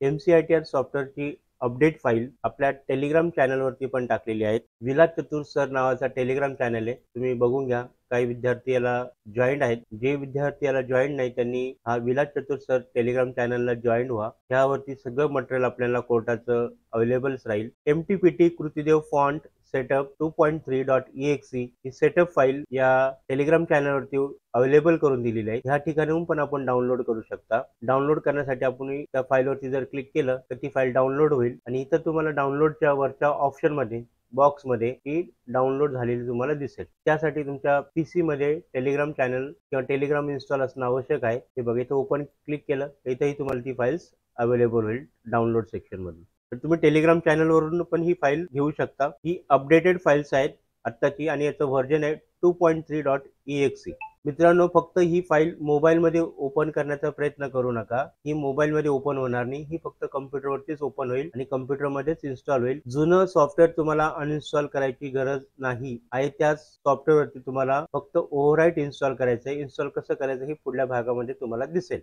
MCITR सॉफ्टवेअरची update file आपल्या Telegram चॅनलवरती पण टाकलेली आहे. विलास चतुर सर नावाचा टेलिग्राम चॅनल आहे, तुम्ही बघून घ्या. काही विद्यार्थी याला जॉईंट आहेत. जे विद्यार्थी याला जॉईंट नाही त्यांनी हा विलास चतुर सर टेलिग्राम चॅनलला जॉईंट व्हा. यावरती सगळं मटेरियल आपल्याला कोर्टाचं अवेलेबल्स राहील. MTPT Kruti Dev font setup 2.3.exe ही सेटअप फाईल या टेलिग्राम चॅनलवरती अवेलेबल करून दिलेली आहे. ह्या ठिकाणाहून पण आपण डाउनलोड करू शकता. डाउनलोड करण्यासाठी आपण त्या फाईलवरती जर क्लिक केलं तर ती फाईल डाउनलोड होईल आणि इथं तुम्हाला डाउनलोडच्या वरच्या ऑप्शनमध्ये बॉक्समध्ये ही डाउनलोड झालेली तुम्हाला दिसेल. त्यासाठी तुमच्या PC मध्ये टेलिग्राम चॅनल किंवा टेलिग्राम इन्स्टॉल असणं आवश्यक आहे. हे बघा, इथं ओपन क्लिक केलं इथंही तुम्हाला ती फाईल्स अवेलेबल होईल डाउनलोड सेक्शन मध्ये. तर तुम्ही टेलिग्राम चॅनल वरून पण ही फाईल घेऊ शकता. ही अपडेटेड फाईल्स आहेत आत्ताची आणि याचं व्हर्जन आहे 2.3.exe. मित्रांनो, फक्त ही फाईल मोबाईलमध्ये ओपन करण्याचा प्रयत्न करू नका. ही मोबाईलमध्ये ओपन होणार नाही, ही फक्त कम्प्युटरवरतीच ओपन होईल आणि कम्प्युटरमध्येच इन्स्टॉल होईल. जुनं सॉफ्टवेअर तुम्हाला अनइन्स्टॉल करायची गरज नाही आहे. त्या सॉफ्टवेअरवरती तुम्हाला फक्त ओव्हरराईट इन्स्टॉल करायचं आहे. इन्स्टॉल कसं करायचं हे पुढल्या भागामध्ये तुम्हाला दिसेल.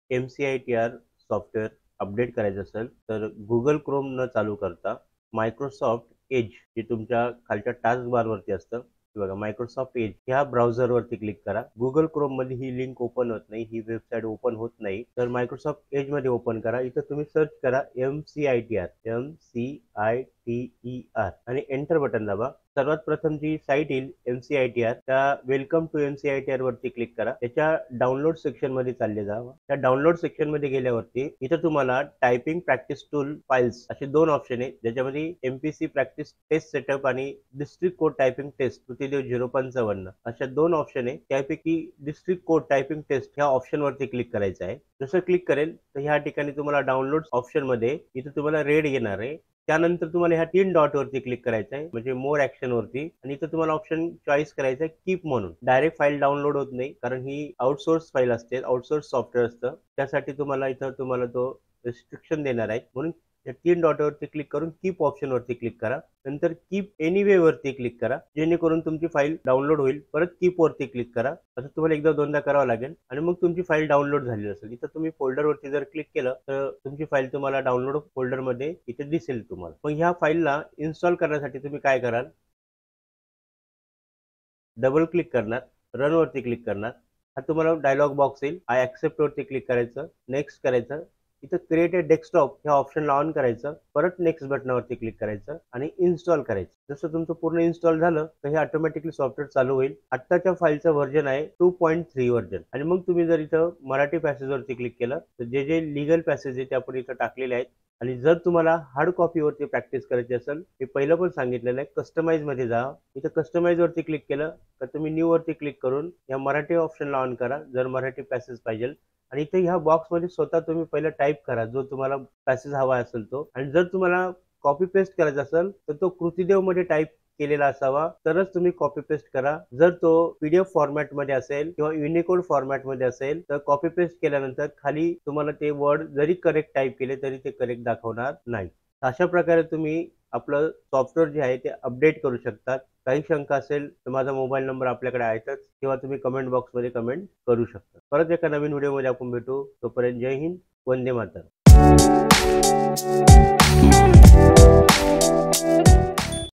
MCITR सॉफ्टवेअर अपडेट करायचं असेल तर गुगल क्रोम न चालू करता मायक्रोसॉफ्ट एज जे तुमच्या खालच्या टास्क बार वरती असतं, बघा मायक्रोसॉफ्ट एज ह्या ब्राउझरवरती क्लिक करा. गुगल क्रोम मध्ये ही लिंक ओपन होत नाही, ही वेबसाईट ओपन होत नाही, तर मायक्रोसॉफ्ट एज मध्ये ओपन करा. इथं तुम्ही सर्च करा MCITR आणि एंटर बटन दाबा. सर्वात प्रथम जी साईट येईल MCITR त्या वेलकम टू MCITR वरती क्लिक करा. त्याच्या डाउनलोड सेक्शन मध्ये चालले जा. त्या डाउनलोड सेक्शन मध्ये गेल्यावरती इथं तुम्हाला टायपिंग प्रॅक्टिस टूल फाइल्स असे दोन ऑप्शन आहेत, ज्याच्यामध्ये MPC प्रॅक्टिस टेस्ट सेटअप आणि district code typing test Krutidev 055 अशा दोन ऑप्शन आहे. त्यापैकी डिस्ट्रिक्ट कोड टायपिंग टेस्ट ह्या ऑप्शन वरती क्लिक करायचं आहे. जसं क्लिक करेल तर ह्या ठिकाणी तुम्हाला डाउनलोड ऑप्शन मध्ये इथं तुम्हाला रेड येणार आहे. त्यानंतर तुम्हाला ह्या 3 डॉट वरती क्लिक करायचं आहे, म्हणजे मोर ऍक्शन वरती, आणि इथं तुम्हाला ऑप्शन चॉईस करायचं आहे कीप म्हणून. डायरेक्ट फाईल डाउनलोड होत नाही, कारण ही आउटसोर्स फाईल असते, आउटसोर्स सॉफ्टवेअर असतं. त्यासाठी तुम्हाला इथं तुम्हाला तो रिस्ट्रिक्शन देणार आहे. म्हणून या 3 डॉट वरती क्लिक करून कीप ऑप्शन वरती क्लिक करा. नंतर कीप एनिवे वरती क्लिक करा, जेणेकरून तुमची फाईल डाउनलोड होईल. परत कीप वरती क्लिक करा. असं तुम्हाला एकदा दोनदा करावं लागेल आणि मग तुमची फाईल डाउनलोड झालेली असेल. इथं तुम्ही फोल्डर वरती जर क्लिक केलं तर तुमची फाईल तुम्हाला डाउनलोड फोल्डर मध्ये इथे दिसेल तुम्हाला. मग ह्या फाईलला इन्स्टॉल करण्यासाठी तुम्ही काय कराल, डबल क्लिक करणार, रन वरती क्लिक करणार. हा तुम्हाला डायलॉग बॉक्स येईल. आय ऍक्सेप्ट वरती क्लिक करायचं, नेक्स्ट करायचं. इथं क्रिएट अ डेस्कटॉप ह्या ऑप्शनला ऑन करायचं, परत नेक्स्ट बटनावरती क्लिक करायचं आणि इन्स्टॉल करायचं. जसं तुमचं पूर्ण इन्स्टॉल झालं तर हे ऑटोमॅटिकली सॉफ्टवेअर चालू होईल. आत्ताच्या फाईलचं व्हर्जन आहे 2.3 व्हर्जन. आणि मग तुम्ही जर इथं मराठी पॅसेजवरती क्लिक केलं तर जे जे लिगल पॅसेज आहे ते आपण इथं टाकलेले आहेत. आणि जर तुम्हाला हार्ड कॉपीवरती प्रॅक्टिस करायची असेल, मी पहिलं पण सांगितलेलं आहे, कस्टमाइज मध्ये जा. इथं कस्टमाइज वरती क्लिक केलं तर तुम्ही न्यू वरती क्लिक करून या मराठी ऑप्शनला ऑन करा जर मराठी पॅसेज पाहिजे. आणि इथे ह्या बॉक्समध्ये स्वतः तुम्ही पहिला टाईप करा जो तुम्हाला पॅसेज हवा असेल तो. आणि जर तुम्हाला कॉपी पेस्ट करायचा असेल तर तो कृतिदेव मध्ये टाईप केलेला असावा, तरच तुम्ही कॉपी पेस्ट करा. जर तो PDF फॉर्मॅट मध्ये असेल किंवा युनिकोड फॉर्मॅट मध्ये असेल तर कॉपी पेस्ट केल्यानंतर खाली तुम्हाला ते वर्ड जरी करेक्ट टाईप केले तरी ते करेक्ट दाखवणार नाही. अशा प्रकारे तुम्ही आपलं सॉफ्टवेअर जे आहे ते अपडेट करू शकतात. काही शंका असेल तर माझा मोबाईल नंबर आपल्याकडे आहेतच, किंवा तुम्ही कमेंट बॉक्समध्ये कमेंट करू शकता. परत एका नवीन व्हिडिओमध्ये आपण भेटू. तोपर्यंत जय हिंद, वंदे मातरम.